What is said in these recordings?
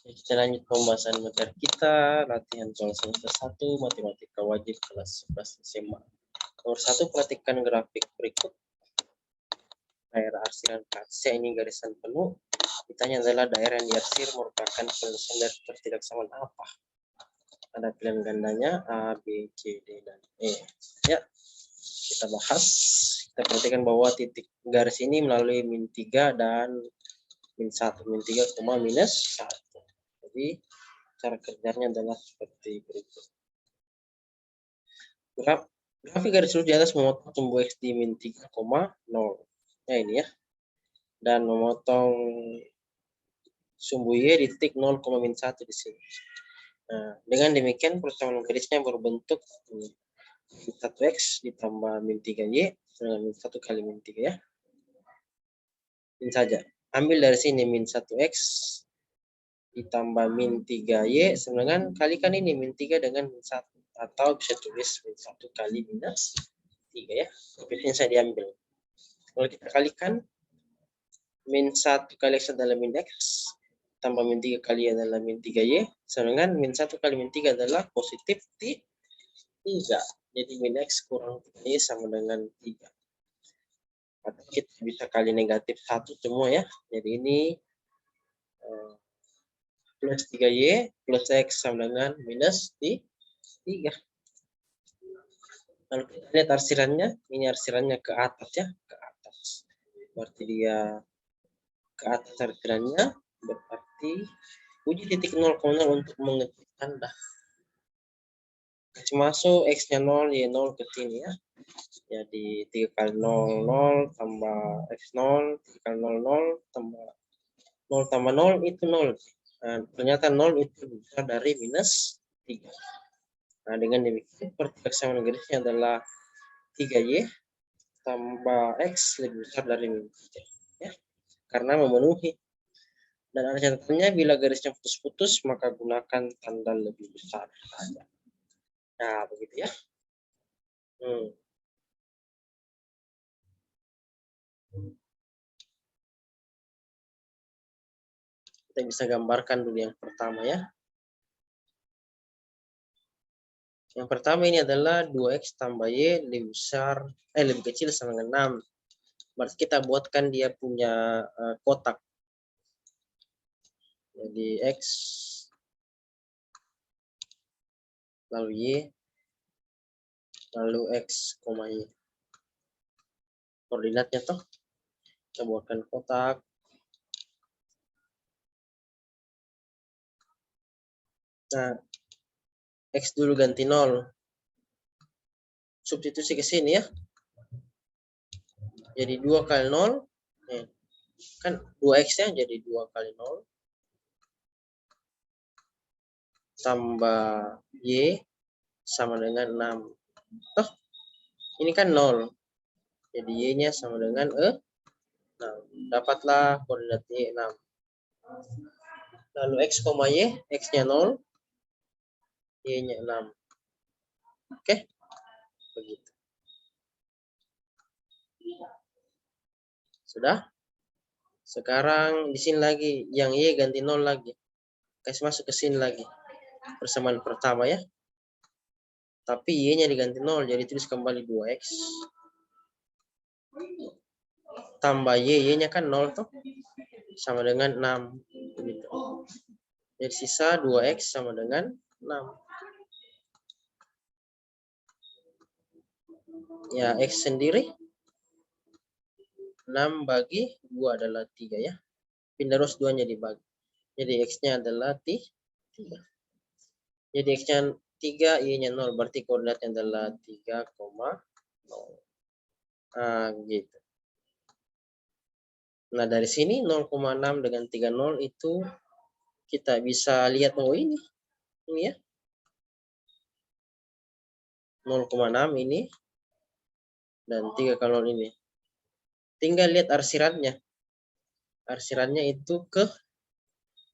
Kita lanjut pembahasan materi kita, latihan soal semester 1, matematika wajib kelas 11 SMA. Nomor 1, perhatikan grafik berikut. Daerah arsiran kaca ini garisan penuh. Ditanya adalah daerah yang diarsir merupakan penyelesaian dari ketidaksamaan apa? Ada pilihan gandanya A, B, C, D, dan E. Ya, kita bahas. Kita perhatikan bahwa titik garis ini melalui min 3 dan min 1. Min 3, minus 1. Jadi cara kerjanya adalah seperti berikut. Grafik garis lurus di atas memotong sumbu X di min 3,0. Ya ini ya. Dan memotong sumbu Y di titik 0,-1 di sini. Nah, dengan demikian persamaan garisnya berbentuk 1X ditambah min 3Y dengan min 1 kali min 3 ya. Min saja. Ambil dari sini min 1X ditambah min 3Y sama dengan kalikan ini min 3 dengan min 1. Atau bisa tulis min 1 kali minus 3 ya. Pilihnya saya diambil. Kalau kita kalikan min 1 kali X adalah min X tambah min 3 kali adalah min 3Y sama dengan min 1 kali min 3 adalah positif 3. Jadi min X kurang 3Y sama dengan 3. Atau kita bisa kali negatif 1 semua ya. Jadi ini plus 3Y plus X sama dengan minus 3. Lalu kita lihat arsirannya. Ini arsirannya ke atas ya. Ke atas. Berarti dia ke atas arsirannya. Berarti uji titik 0,0 untuk mengetik tanda. X masuk, X-nya 0, Y 0 ke sini ya. Jadi 3 kali 0, 0 tambah X 0, 3 kali 0, 0 tambah 0 tambah 0 itu 0. Nah, ternyata 0 itu besar dari minus 3. Nah, dengan demikian persamaan garisnya adalah 3Y tambah X lebih besar dari minus 3. Ya, karena memenuhi. Dan ada catatannya, bila garisnya putus-putus, maka gunakan tanda lebih besar saja. Nah, begitu ya. Kita bisa gambarkan dulu yang pertama ya. Yang pertama ini adalah 2X tambah Y lebih kecil sama dengan 6. Berarti kita buatkan dia punya kotak. Jadi X lalu Y lalu X, Y. Koordinatnya toh kita buatkan kotak. Nah, X dulu ganti 0. Substitusi ke sini ya. Jadi 2 kali 0. Kan 2X-nya jadi 2 kali 0. Tambah Y sama dengan 6. Toh, ini kan 0. Jadi Y-nya sama dengan 6. Dapatlah koordinat Y 6. Lalu X, Y, X-nya 0. Y-nya 6. Oke. Begitu. Sudah? Sekarang di sini lagi. Yang Y ganti 0 lagi. Kasih masuk ke sini lagi. Persamaan pertama ya. Tapi Y-nya diganti 0. Jadi tulis kembali 2X. Tambah Y. Y-nya kan 0 toh. Sama dengan 6. Begitu. Jadi sisa 2X sama dengan 6. Ya, X sendiri 6 bagi 2 adalah 3 ya. Pindah terus 2-nya dibagi. Jadi X-nya adalah 3. Jadi X-nya 3, Y-nya 0. Berarti koordinatnya adalah 3,0. Nah, gitu. Nah, dari sini 0,6 dengan 30 itu kita bisa lihat, oh ini ya. 0,6 ini. Dan 3 kali 0 ini. Tinggal lihat arsirannya. Arsirannya itu ke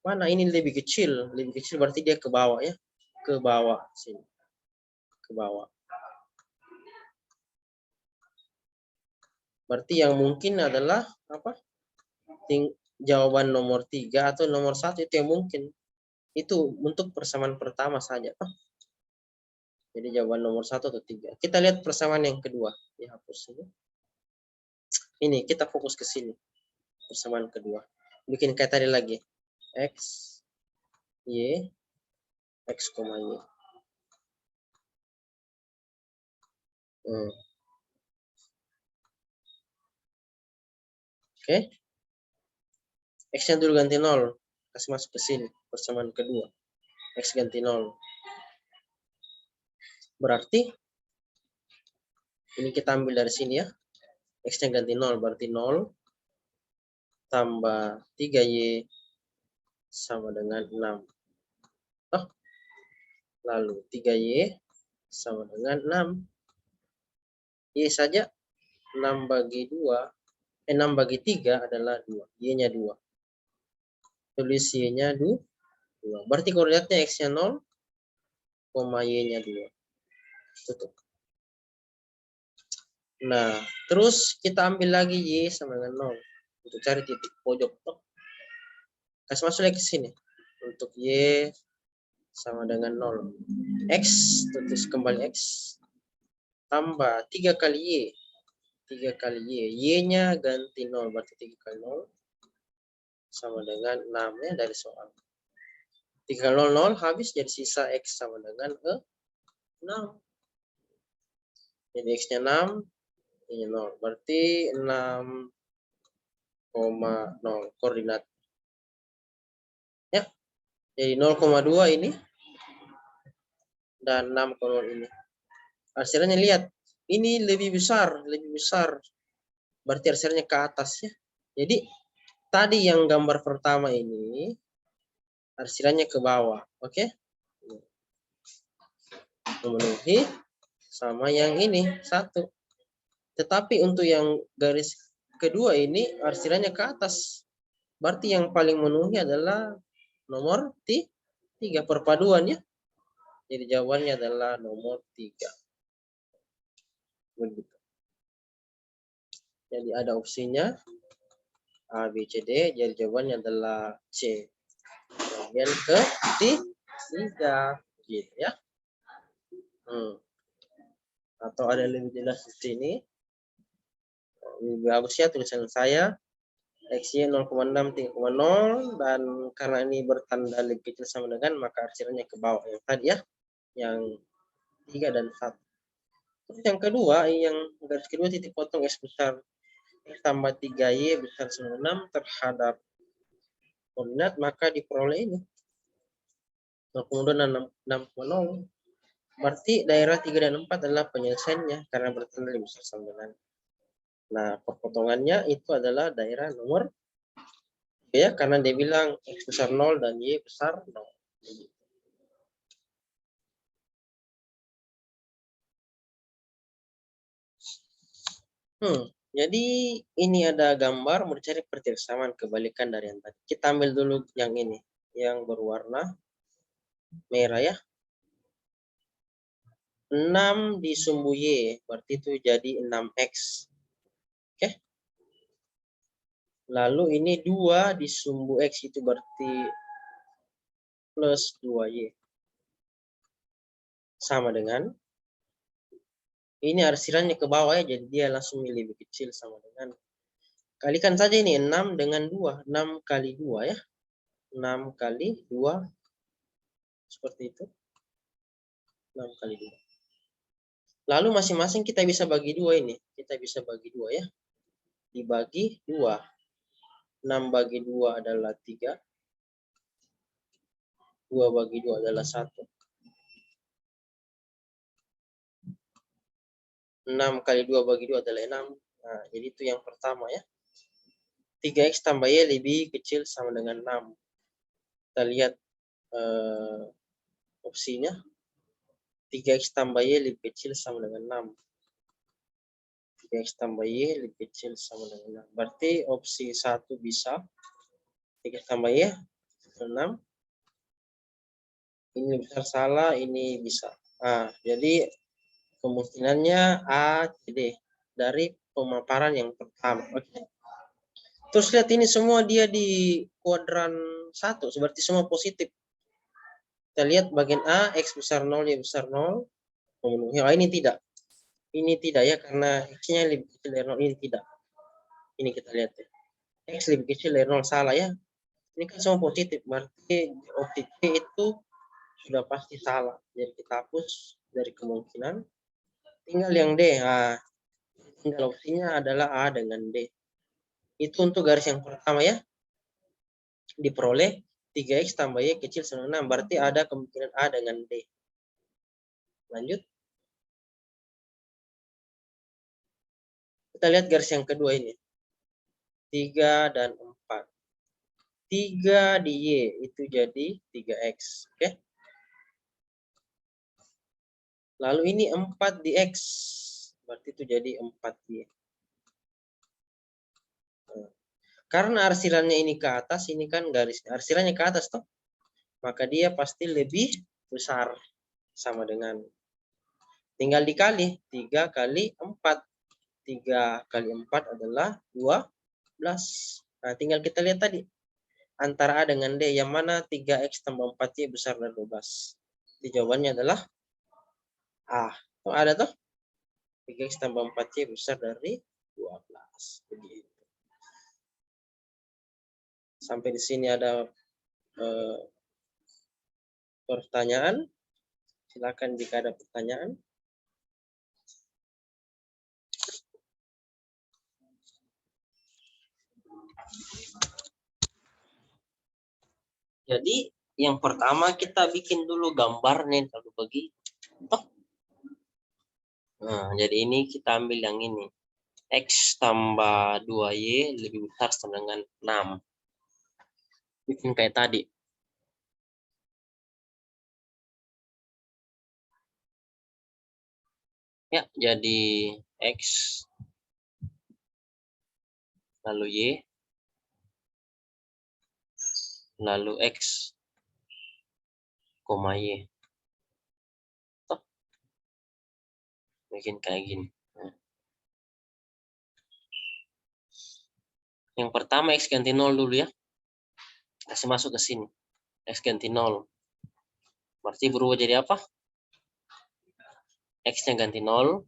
mana? Ini lebih kecil. Lebih kecil berarti dia ke bawah ya. Ke bawah sini. Ke bawah. Berarti yang mungkin adalah apa? Jawaban nomor 3 atau nomor 1 itu yang mungkin. Itu untuk persamaan pertama saja. Jadi jawaban nomor 1 atau 3. Kita lihat persamaan yang kedua. Dihapus ini. Ini kita fokus ke sini. Persamaan kedua. Bikin kayak tadi lagi. X, Y, X, Y. Oke. X-nya dulu ganti 0. Kasih masuk ke sini. Persamaan kedua. X ganti 0. Berarti ini kita ambil dari sini ya. X-nya ganti 0. Berarti 0 tambah 3Y sama dengan 6. Lalu 3Y sama dengan 6. Y saja 6 bagi 2. 6 bagi 3 adalah 2. Y-nya 2. Tulis Y-nya 2. Berarti koordinatnya X-nya 0, Y-nya 2. Tutup. Nah, terus kita ambil lagi Y sama dengan 0. Untuk cari titik pojok. Kasih masuk lagi ke sini. Untuk Y sama dengan 0. X, tulis kembali X. Tambah 3 kali Y. 3 kali Y. Y-nya ganti 0. Berarti 3 kali 0. Sama dengan 6 ya dari soal. 3 kali 0, 0 habis jadi sisa X sama dengan 6. Jadi X-nya 6. Ini 0. Berarti 6,0 koordinat. Ya. Jadi 0,2 ini. Dan 6,0 ini. Arsirannya lihat. Ini lebih besar. Lebih besar. Berarti arsirannya ke atas ya. Jadi tadi yang gambar pertama ini. Arsirannya ke bawah. Oke. Memenuhi. Sama yang ini. 1. Tetapi untuk yang garis kedua ini arsirannya ke atas. Berarti yang paling memenuhi adalah nomor 3 perpaduan ya. Jadi jawabannya adalah nomor 3. Begitu. Jadi ada opsinya A, B, C, D. Jadi jawabannya adalah C. Bagian ke 3. Gitu ya. Atau ada lebih jelas di sini. Lebih bagus ya tulisan saya. X-nya 0,6, 3,0. Dan karena ini bertanda lebih kecil sama dengan, maka arsirannya ke bawah. Yang tadi ya. Yang 3 dan 1. Terus yang kedua, yang garis kedua titik potong X besar X tambah 3Y besar 6 terhadap koordinat, maka diperoleh ini 0,6,0. Berarti daerah 3 dan 4 adalah penyelesaiannya karena bertanda lebih besar sama dengan. Nah, perpotongannya itu adalah daerah nomor ya, karena dia bilang X besar 0 dan Y besar 0. Jadi ini ada gambar mau dicari persamaan kebalikan dari yang tadi. Kita ambil dulu yang ini, yang berwarna merah ya. 6 di sumbu Y, berarti itu jadi 6X. Oke. Lalu ini 2 di sumbu X, itu berarti plus 2Y. Sama dengan ini arsirannya ke bawah ya, jadi dia langsung lebih kecil sama dengan. Kalikan saja ini 6 dengan 2. 6 kali 2 ya. 6 kali 2. Seperti itu. 6 kali 2. Lalu masing-masing kita bisa bagi 2 ini. Kita bisa bagi 2 ya. Dibagi 2. 6 bagi 2 adalah 3. 2 bagi 2 adalah 1. 6 kali 2 bagi 2 adalah 6. Nah, jadi itu yang pertama ya. 3X tambah Y lebih kecil sama dengan 6. Kita lihat opsinya. 3X tambah Y lebih kecil sama dengan 6. 3X tambah Y lebih kecil sama dengan 6. Berarti opsi 1 bisa. 3X tambah Y 6. Ini lebih besar salah, ini bisa. Nah, jadi kemungkinannya A, C, D. Dari pemaparan yang pertama. Oke. Terus lihat ini semua dia di kuadran 1. Berarti semua positif. Kita lihat bagian A, X besar 0, Y besar 0. Memenuhi. Oh, ini tidak. Ini tidak ya, karena X-nya lebih kecil dari 0. Ini tidak. Ini kita lihat ya. X lebih kecil dari 0, salah ya. Ini kan semua positif, berarti opsi C itu sudah pasti salah. Jadi kita hapus dari kemungkinan. Tinggal yang D. Nah, tinggal opsinya adalah A dengan D. Itu untuk garis yang pertama ya. Diperoleh 3X tambah Y kecil sama 6. Berarti ada kemungkinan A dengan D. Lanjut. Kita lihat garis yang kedua ini. 3 dan 4. 3 di Y itu jadi 3X. Oke. Lalu ini 4 di X. Berarti itu jadi 4Y. Karena arsirannya ini ke atas, ini kan garis arsirannya ke atas toh. Maka dia pasti lebih besar. Sama dengan. Tinggal dikali. 3 kali 4. 3 kali 4 adalah 12. Nah, tinggal kita lihat tadi. Antara A dengan D. Yang mana 3X tambah 4Y besar dari 12. Jadi jawabannya adalah A. Oh, ada toh? 3X tambah 4Y besar dari 12. Begitu. Sampai di sini ada pertanyaan. Silakan jika ada pertanyaan. Jadi yang pertama kita bikin dulu gambar nih kalau begitu. Nah, jadi ini kita ambil yang ini. X tambah 2Y lebih besar sama dengan 6. Bikin kayak tadi. Ya, jadi X lalu Y lalu X, Y. Tuh. Bikin kayak gini. Nah. Yang pertama X ganti 0 dulu ya. Kasih masuk ke sini. X ganti 0. Berarti berubah jadi apa? X-nya ganti 0.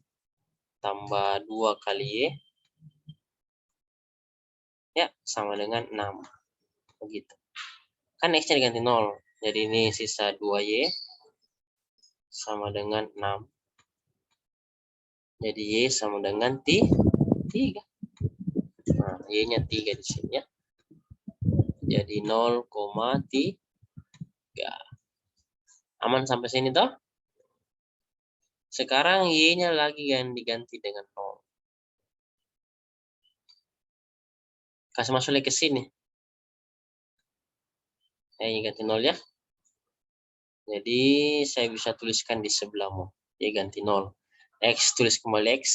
Tambah 2 kali Y. Ya, sama dengan 6. Begitu. Kan X-nya diganti 0. Jadi ini sisa 2Y. Sama dengan 6. Jadi Y sama dengan 3. Nah, Y-nya 3 di sini ya. Jadi 0,3. Aman sampai sini toh? Sekarang Y-nya lagi yang diganti dengan 0. Kasih masuk lagi ke sini. Y ganti 0 ya. Jadi saya bisa tuliskan di sebelahmu. Y ganti 0. X tulis kembali X.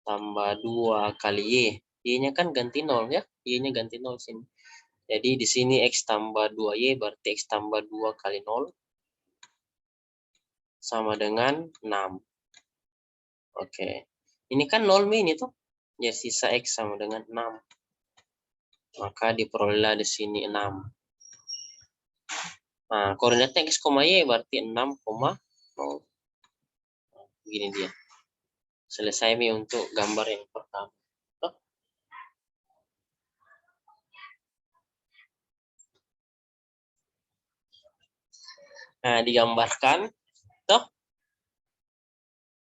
Tambah 2 kali Y. Y-nya kan ganti 0 ya. Y-nya ganti 0 sini. Jadi di sini X tambah 2Y berarti X tambah 2 kali 0 sama dengan 6. Oke. Ini kan 0 mini tuh. Ya sisa X sama dengan 6. Maka diperoleh di sini 6. Nah, koordinatnya X, Y berarti 6,0. Begini dia. Selesai Mi untuk gambar yang pertama. Nah, digambarkan. Toh.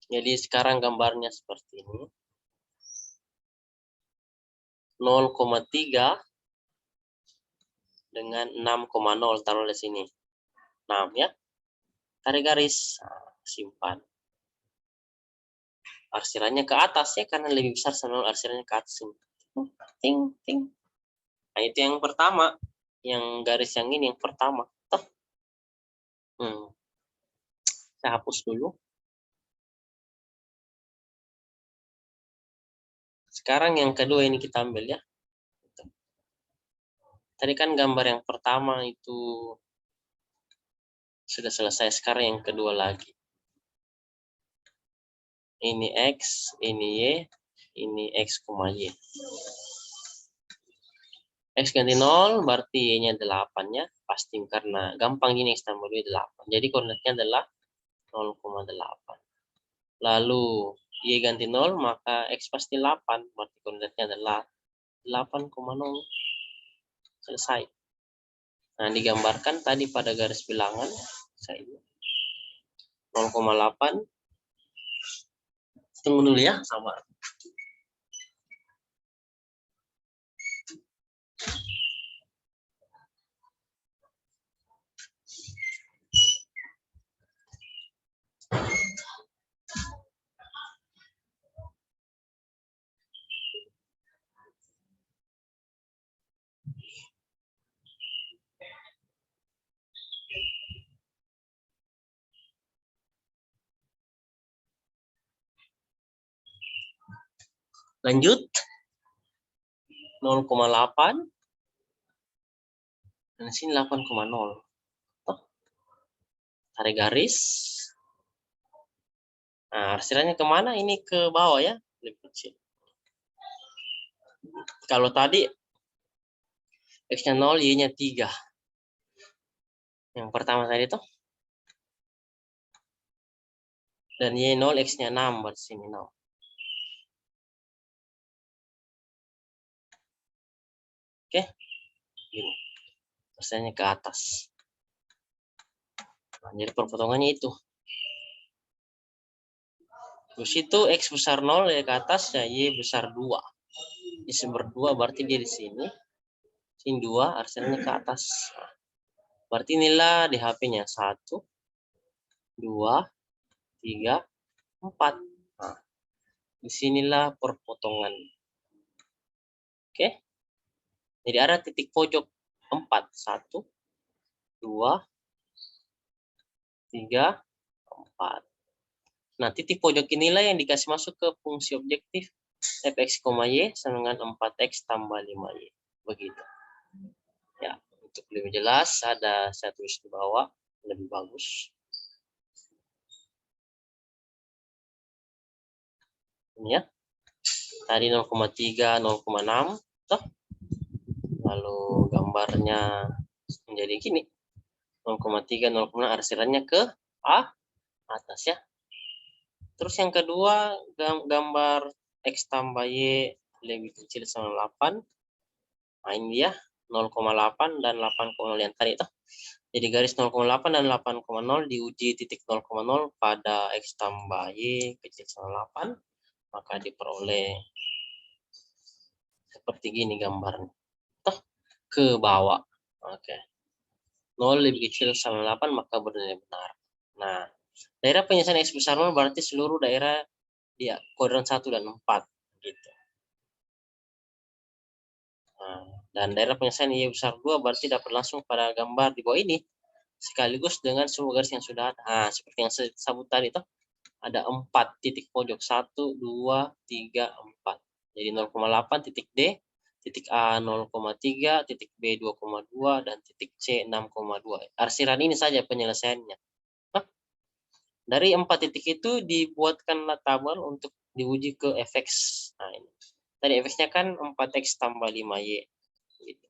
Jadi sekarang gambarnya seperti ini. 0,3 dengan 6,0 taruh di sini. 6 ya. Tarik garis. Nah, simpan. Arsirannya ke atas ya karena lebih besar sama arsirannya ke atas. Ting, ting. Nah, itu yang pertama. Yang garis yang ini yang pertama. Toh. Saya hapus dulu. Sekarang yang kedua ini kita ambil ya. Tadi kan gambar yang pertama itu sudah selesai. Sekarang yang kedua lagi. Ini X, ini Y, ini X, Y. X ganti 0 berarti Y-nya 8 ya. Pasti karena gampang gini X tambah 2 8. Jadi koordinatnya adalah 0,8. Lalu Y ganti 0 maka X pasti 8. Berarti koordinatnya adalah 8,0. Selesai. Nah, digambarkan tadi pada garis bilangan. Saya 0,8. Tunggu dulu ya, sabar. Lanjut. 0,8 dan sini 8,0. Tarik garis. Nah, arsirannya kemana? Ini ke bawah ya, lebih kecil. Kalau tadi X-nya 0, Y-nya 3. Yang pertama tadi tuh. Dan Y 0, X-nya 6, berarti sini 0. Oke, gini. Arsirannya ke atas. Nah, jadi perpotongannya itu. Terus itu X besar 0 ya ke atas, ya Y besar 2. Y berdua berarti dia di sini. Sini 2, arsirannya ke atas. Nah, berarti inilah di HP-nya 1, 2, 3, 4. Nah, disinilah perpotongan. Oke. Jadi ada titik pojok 4. 1, 2, 3, 4. Nah, titik pojok inilah yang dikasih masuk ke fungsi objektif fx, y sama dengan 4x tambah 5y. Begitu. Ya, untuk lebih jelas ada saya tulis di bawah lebih bagus. Ini ya. Tadi 0,3, 0,6 toh. Lalu gambarnya menjadi gini. 0,3, 0,6 arsirannya ke atas ya. Terus yang kedua gambar X tambah Y lebih kecil sama 8. Nah, ini ya 0,8 dan 8,0 yang tadi itu. Jadi garis 0,8 dan 8,0 diuji titik 0,0 pada X tambah Y kecil sama 8. Maka diperoleh seperti gini gambarnya. Toh ke bawah. Oke. 0 lebih kecil sama 8 maka bernilai benar. Nah, daerah penyelesaian X besar 0 berarti seluruh daerah dia kuadran 1 dan 4 gitu. Nah, dan daerah penyelesaian Y besar 2 berarti dapat langsung pada gambar di bawah ini sekaligus dengan semua garis yang sudah ada. Nah, seperti yang saya sebut tadi itu ada 4 titik pojok 1, 2, 3, 4. Jadi 0,8 titik D, titik A 0,3, titik B 2,2 dan titik C 6,2. Arsiran ini saja penyelesaiannya. Nah, dari 4 titik itu dibuatkanlah tabel untuk diuji ke fx. Nah, ini. Tadi fx-nya kan 4x tambah 5y. Gitu.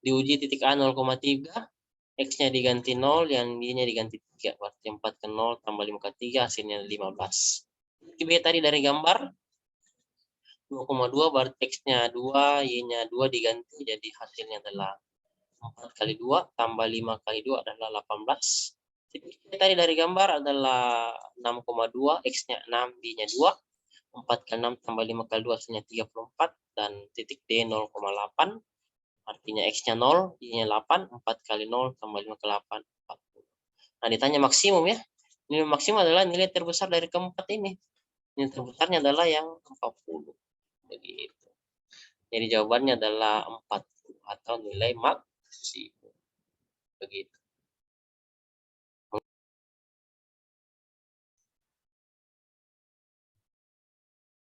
Diuji titik A 0,3, X-nya diganti 0, yang Y-nya diganti 3. Berarti 4 ke 0 tambah 5 ke 3, hasilnya 15. B tadi dari gambar, 2,2 berarti X-nya 2, Y-nya 2 diganti, jadi hasilnya adalah 4 kali 2 tambah 5 kali 2 adalah 18. Titik B tadi dari gambar adalah 6,2, X-nya 6, Y-nya 2. 4 kali 6 tambah 5 kali 2 hasilnya 34, dan titik D 0,8. Artinya X-nya 0, Y-nya 8, 4 kali 0 tambah 5 kali 8, 40. Nah, ditanya maksimum ya. Nilai maksimum adalah nilai terbesar dari keempat ini. Nilai terbesarnya adalah yang 40. Begitu. Jadi jawabannya adalah 40 atau nilai maksimum. Begitu.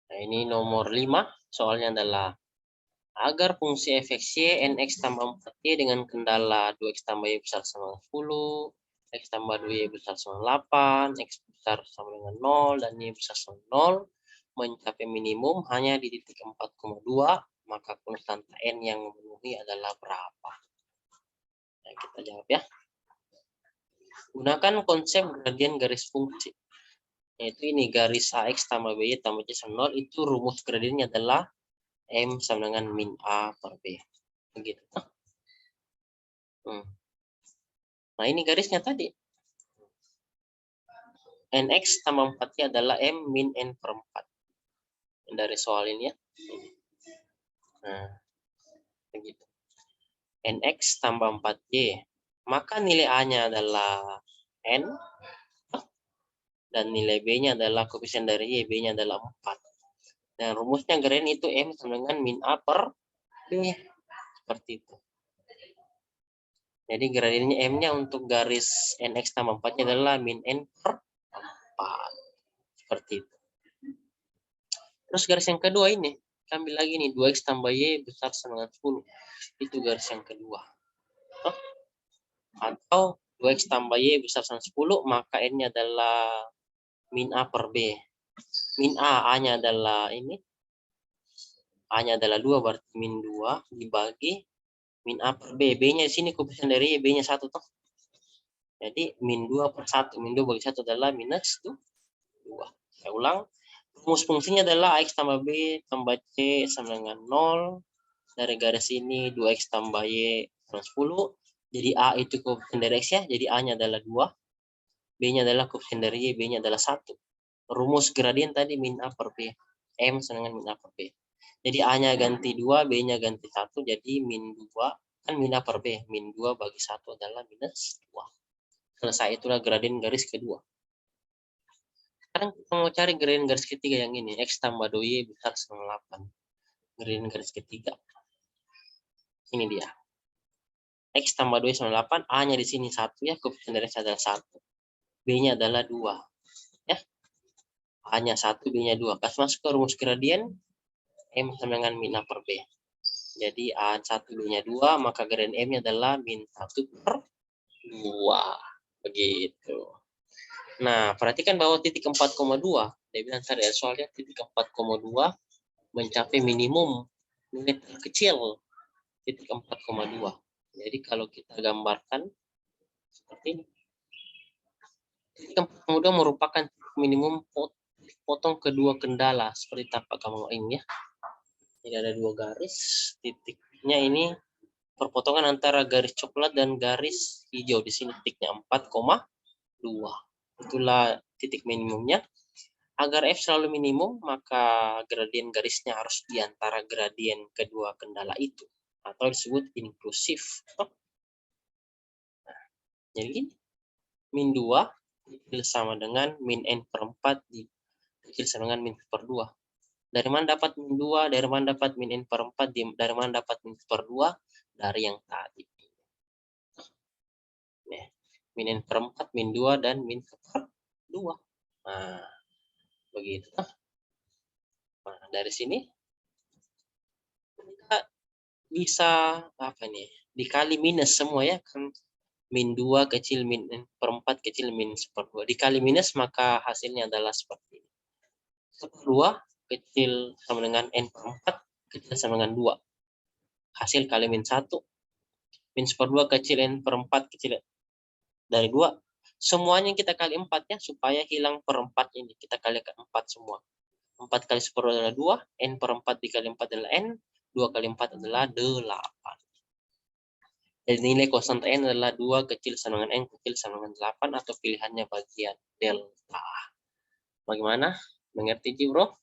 Nah, ini nomor 5. Soalnya adalah agar fungsi fx y nx tambah 4y dengan kendala 2x tambah y besar sama 10, x tambah 2y besar sama 8, x besar sama dengan 0, dan y besar sama 0, mencapai minimum hanya di titik 4,2, maka konstanta N yang memenuhi adalah berapa? Nah, kita jawab ya. Gunakan konsep gradien garis fungsi. Yaitu ini garis AX tambah BY tambah C sama 0, itu rumus gradiennya adalah M sama dengan min A per B. Begitu. Nah, ini garisnya tadi. NX tambah 4Y adalah M min N per 4. Dari soal ini ya. Nah, begitu. NX tambah 4Y. Maka nilai A-nya adalah N. Dan nilai B-nya adalah koefisien dari Y. B-nya adalah 4. Dan rumusnya gradien itu M sama dengan min A per B. Seperti itu. Jadi gradiennya M-nya untuk garis NX tambah 4-nya adalah min N per 4. Seperti itu. Terus garis yang kedua ini. Ambil lagi nih. 2X tambah Y besar sama dengan 10. Itu garis yang kedua. Atau 2X tambah Y besar sama 10. Maka N-nya adalah min A per B. Min A, A-nya adalah ini. A-nya adalah 2, berarti min 2 dibagi min A per B. B-nya di sini koefisien dari Y, B-nya 1 toh. Jadi min 2 per 1. Min 2 bagi 1 adalah minus 2. Saya ulang. Rumus fungsinya adalah AX tambah B tambah C sama dengan 0. Dari garis ini 2X tambah Y sama 10. Jadi A itu koefisien dari X ya. Jadi A-nya adalah 2. B-nya adalah koefisien dari Y, B-nya adalah 1. Rumus gradien tadi min A per B. M sama dengan min A per B. Jadi A-nya ganti 2, B-nya ganti 1. Jadi min 2, kan min A per B. Min 2 bagi 1 adalah minus 2. Selesai, itulah gradien garis kedua. Sekarang kita mau cari gradien garis ketiga yang ini. X tambah 2Y besar sama 8. Gradien garis ketiga. Ini dia. X tambah 2 sama 8. A-nya di sini 1 ya. Koefisien dari X adalah 1. B-nya adalah 2. Ya. A-nya 1, B-nya 2. Pas masuk ke rumus gradien, M sama dengan min A per B. Jadi A1, B-nya 2, maka gradien M-nya adalah min 1 per 2. Begitu. Nah, perhatikan bahwa titik 4,2. Dia bilang tadi soalnya titik 4,2 mencapai minimum nilai terkecil titik 4,2. Jadi kalau kita gambarkan seperti ini. Titik 4,2 merupakan minimum potong kedua kendala seperti tapak kamu ini ya. Jadi ada dua garis, titiknya ini perpotongan antara garis coklat dan garis hijau. Di sini titiknya 4,2. Itulah titik minimumnya. Agar F selalu minimum, maka gradien garisnya harus di antara gradien kedua kendala itu. Atau disebut inklusif. Nah, jadi min 2 sama dengan min N per 4 dikecil sama dengan min per 2. Dari mana dapat min 2? Dari mana dapat min N per 4? Dari mana dapat min per 2? Dari yang tadi. Nah, min N per 4, min 2, dan min per 2. Nah, begitu. Nah, dari sini kita bisa apa nih? Dikali minus semua ya kan. Min 2 kecil min N per 4 kecil min per 2. Dikali minus maka hasilnya adalah seperti ini. 2 kecil sama dengan N per 4 kecil sama dengan 2. Hasil kali min 1. Min per 2 kecil N per 4 kecil dari 2. Semuanya kita kali 4 ya, supaya hilang per 4 ini. Kita kalikan 4 semua. 4 kali 10 adalah 2. N per 4 dikali 4 adalah N. 2 kali 4 adalah 8. Jadi nilai konstanta N adalah 2 kecil sama dengan N kecil sama dengan 8. Atau pilihannya bagian delta. Bagaimana? Mengerti, Bro?